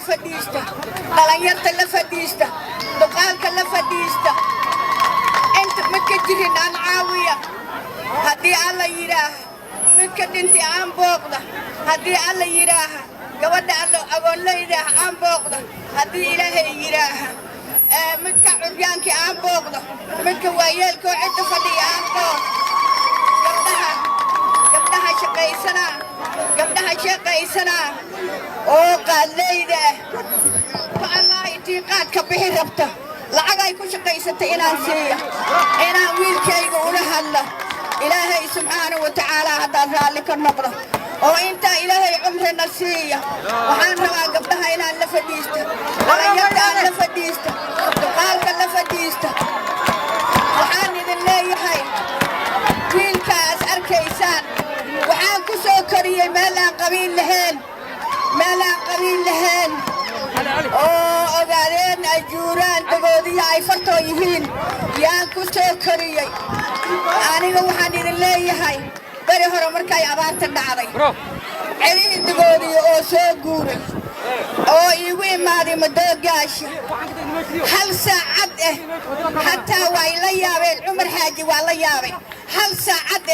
fadhiista dhalinyarta la fadhiista duqaalka la fadhiista inta midka jirin aan caawiya haddii alla yidhaaha midka dhinti aan booqda haddii alla yidhaaha gabadha alla agoonlayda aan booqda haddii ilaahay yidhaaha midka curyaankii aan booqda midka waayeelkoo cidda fadhiya aan booqda gabdhaha shaqaysanaa oo qaadlayda fa allah intii qaadka bixi rabta lacag ay ku shaqaysatay inaan siiya inaan wiilkayga ula hadla ilaahay subxaanahu wa tacaala haddaan raalli ka noqdo oo intaa ilaahay cumrina siiya waxaan rabaa gabdhaha inaan la fadhiista dhalinyarta aan la fadhiista duqaalka la fadhiista waxaan idin leeyahay wiilkaas arkaysaan waxaan ku soo koriyey meel aan qabiil lahayn oo ogaadeen ajuuraan dagoodiya ay fartoo yihiin yaan ku soo koriyey aniga waxaan idin leeyahay beri hore markay abaarta dhacday celihii dagoodiya oo soo guuray oo iigu imaaday madoogaasha hal saacad hataa way la yaabeen cumar xaaji waa la yaabay hal saacad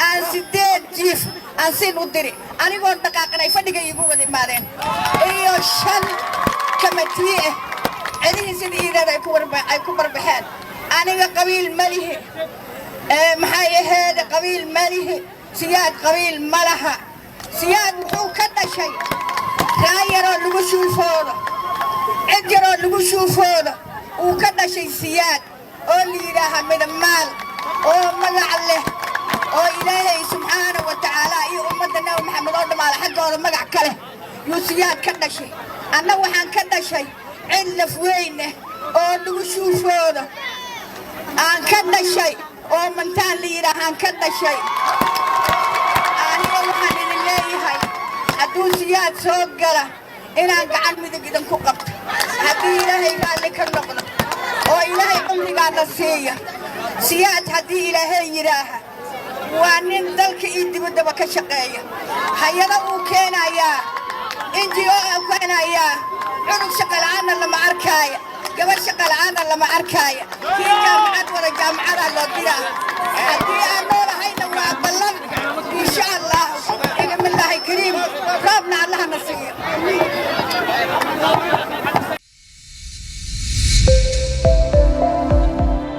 aan 8 jiif aan siin u diri anigoo dhaqaaqnay fadhiga iigu wada imaadeen iyo 5 kamatiye celihii sidii iidada ay ku barbaxeen aniga qabiil malihi maxay ahayd qabiil malihi siyaad qabiil malaha siyaad wuxuu ka dhashay raayaroo lagu shuufoodo cid yaroo lagu shuufoodo uu ka dhashay siyaad oo la yidhaaha midamaal oo magac leh oo ilaahay subxaanahu wa tacaala iyo ummadda nabi maxamed oo dhammaala xaggooda magac kale yuu siyaad ka dhashay anna waxaan ka dhashay cid laf weyn oo lagu shuufoodo aan ka dhashay oo mantaan la yidhaahaan ka dhashay aniga waxaan idin leeyahay hadduu siyaad soo gala inaan gacan midig idinku qabto haddii ilaahay raalli ka noqdo oo ilaahay cumrigaana siiya siyaad haddii ilaahay yidhaaha waa nin dalka iyo dibaddaba ka shaqeeya hayada uu keenayaa NGO uu keenayaa cunug shaqala'aana lama arkaaya gabar shaqala'aana lama arkaaya kii jaamacad wada jaamacadaa loo diraa